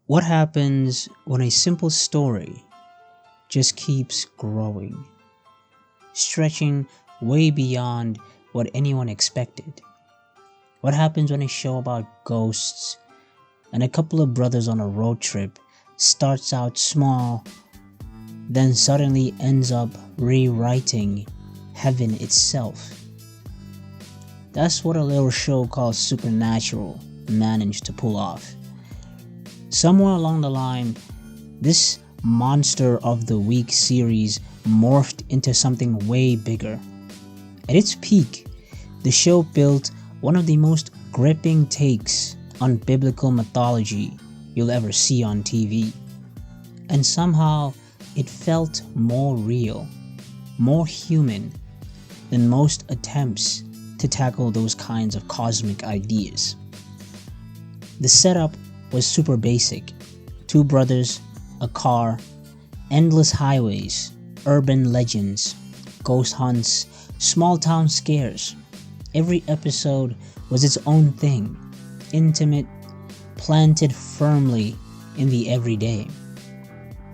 What happens when a simple story just keeps growing, stretching way beyond what anyone expected? What happens when a show about ghosts and a couple of brothers on a road trip starts out small, then suddenly ends up rewriting heaven itself? That's what a little show called Supernatural managed to pull off. Somewhere along the line, this Monster of the Week series morphed into something way bigger. At its peak, the show built one of the most gripping takes on biblical mythology you'll ever see on TV. And somehow, it felt more real, more human than most attempts to tackle those kinds of cosmic ideas. The setup was super basic. Two brothers, a car, endless highways, urban legends, ghost hunts, small town scares. Every episode was its own thing, intimate, planted firmly in the everyday.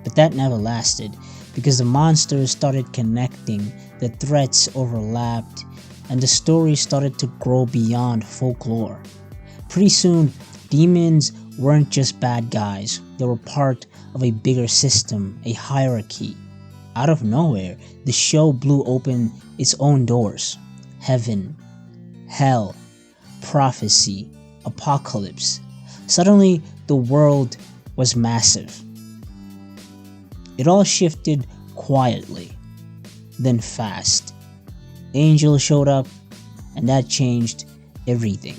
But that never lasted, because the monsters started connecting, the threats overlapped, and the story started to grow beyond folklore. Pretty soon, demons weren't just bad guys, they were part of a bigger system, a hierarchy. Out of nowhere, the show blew open its own doors. Heaven, hell, prophecy, apocalypse. Suddenly, the world was massive. It all shifted quietly, then fast. Angels showed up, and that changed everything.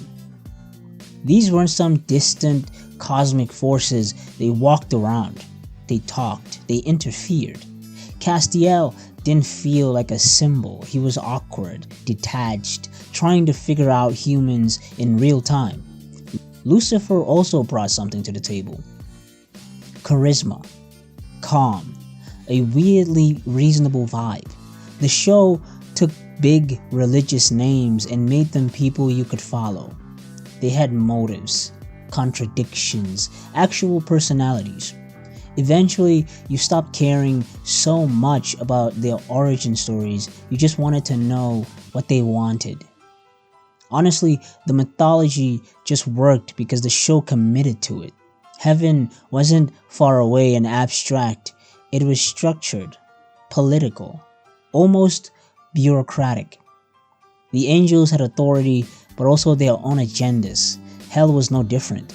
These weren't some distant cosmic forces. They walked around, they talked, they interfered. Castiel didn't feel like a symbol. He was awkward, detached, trying to figure out humans in real time. Lucifer also brought something to the table. Charisma, calm, a weirdly reasonable vibe. The show took big religious names and made them people you could follow. They had motives, contradictions, actual personalities. Eventually, you stopped caring so much about their origin stories, you just wanted to know what they wanted. Honestly, the mythology just worked because the show committed to it. Heaven wasn't far away and abstract, it was structured, political, almost bureaucratic. The angels had authority, but also their own agendas. Hell was no different.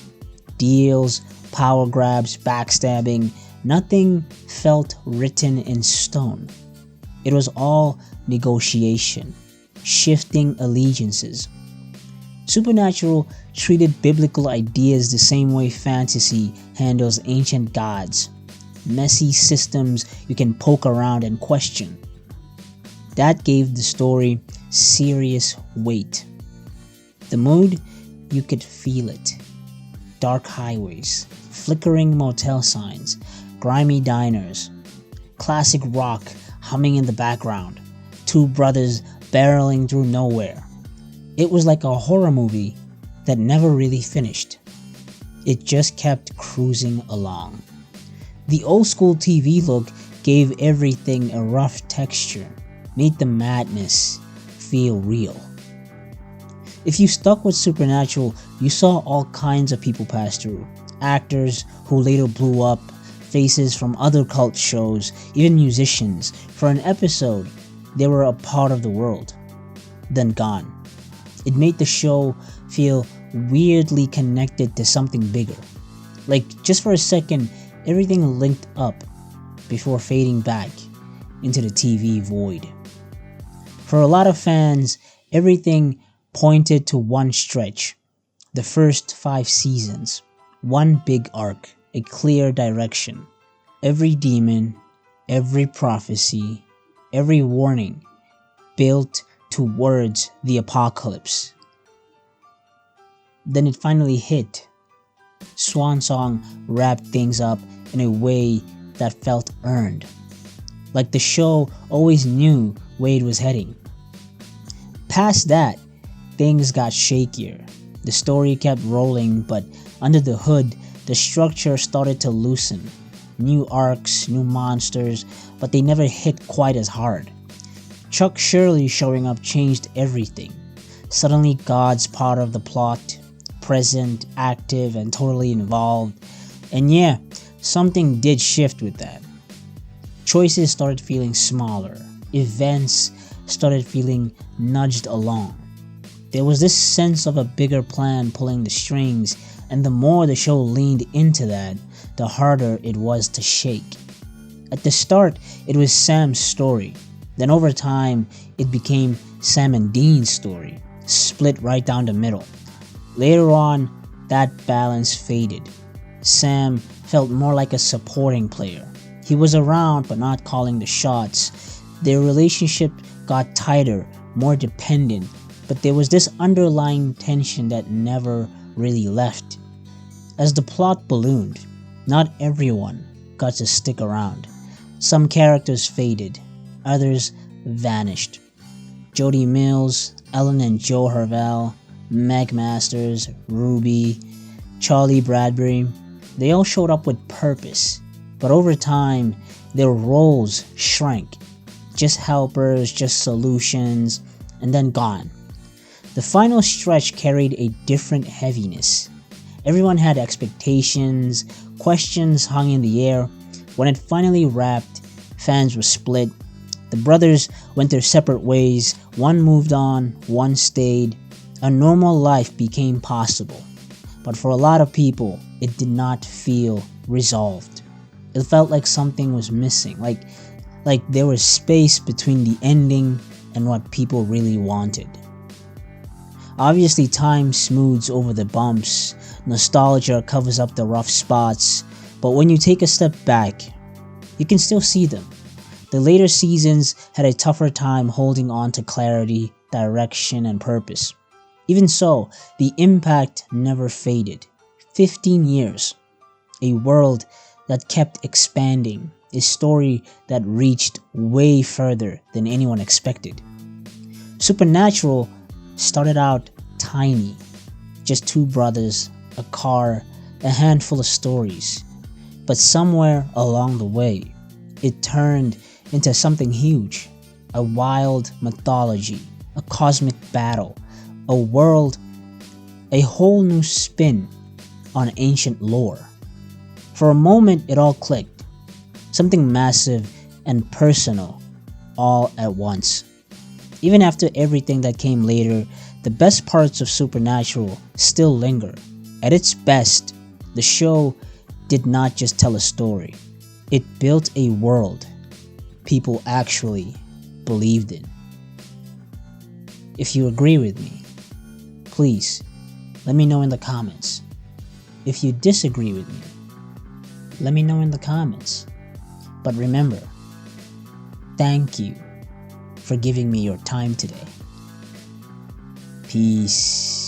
Deals, power grabs, backstabbing, nothing felt written in stone. It was all negotiation, shifting allegiances. Supernatural treated biblical ideas the same way fantasy handles ancient gods. Messy systems you can poke around and question. That gave the story serious weight. The mood, you could feel it. Dark highways, flickering motel signs, grimy diners, classic rock humming in the background, two brothers barreling through nowhere. It was like a horror movie that never really finished. It just kept cruising along. The old school TV look gave everything a rough texture, made the madness feel real. If you stuck with Supernatural, you saw all kinds of people pass through. Actors who later blew up, faces from other cult shows, even musicians. For an episode, they were a part of the world, then gone. It made the show feel weirdly connected to something bigger. Like, just for a second, everything linked up before fading back into the TV void. For a lot of fans, everything pointed to one stretch, the first 5 seasons, one big arc, a clear direction. Every demon, every prophecy, every warning built towards the apocalypse. Then it finally hit. Swan Song wrapped things up in a way that felt earned, like the show always knew where it was heading. Past that, things got shakier. The story kept rolling, but under the hood, the structure started to loosen. New arcs, new monsters, but they never hit quite as hard. Chuck Shirley showing up changed everything. Suddenly God's part of the plot, present, active, and totally involved. And yeah, something did shift with that. Choices started feeling smaller. Events started feeling nudged along. There was this sense of a bigger plan pulling the strings, and the more the show leaned into that, the harder it was to shake. At the start, it was Sam's story. Then over time, it became Sam and Dean's story, split right down the middle. Later on, that balance faded. Sam felt more like a supporting player. He was around but not calling the shots. Their relationship got tighter, more dependent, but there was this underlying tension that never really left. As the plot ballooned, not everyone got to stick around. Some characters faded, others vanished. Jody Mills, Ellen and Joe Hervell, Meg Masters, Ruby, Charlie Bradbury, they all showed up with purpose, but over time, their roles shrank. Just helpers, just solutions, and then gone. The final stretch carried a different heaviness. Everyone had expectations, questions hung in the air. When it finally wrapped, fans were split. The brothers went their separate ways. One moved on, one stayed. A normal life became possible. But for a lot of people, it did not feel resolved. It felt like something was missing, like there was space between the ending and what people really wanted. Obviously, time smooths over the bumps, nostalgia covers up the rough spots, but when you take a step back, you can still see them. The later seasons had a tougher time holding on to clarity, direction, and purpose. Even so, the impact never faded. 15 years, a world that kept expanding, a story that reached way further than anyone expected. Supernatural started out tiny, just two brothers, a car, a handful of stories. But somewhere along the way, it turned into something huge, a wild mythology, a cosmic battle, a world, a whole new spin on ancient lore. For a moment, it all clicked. Something massive and personal all at once. Even after everything that came later, the best parts of Supernatural still linger. At its best, the show did not just tell a story. It built a world people actually believed in. If you agree with me, please let me know in the comments. If you disagree with me, let me know in the comments. But remember, thank you for giving me your time today. Peace.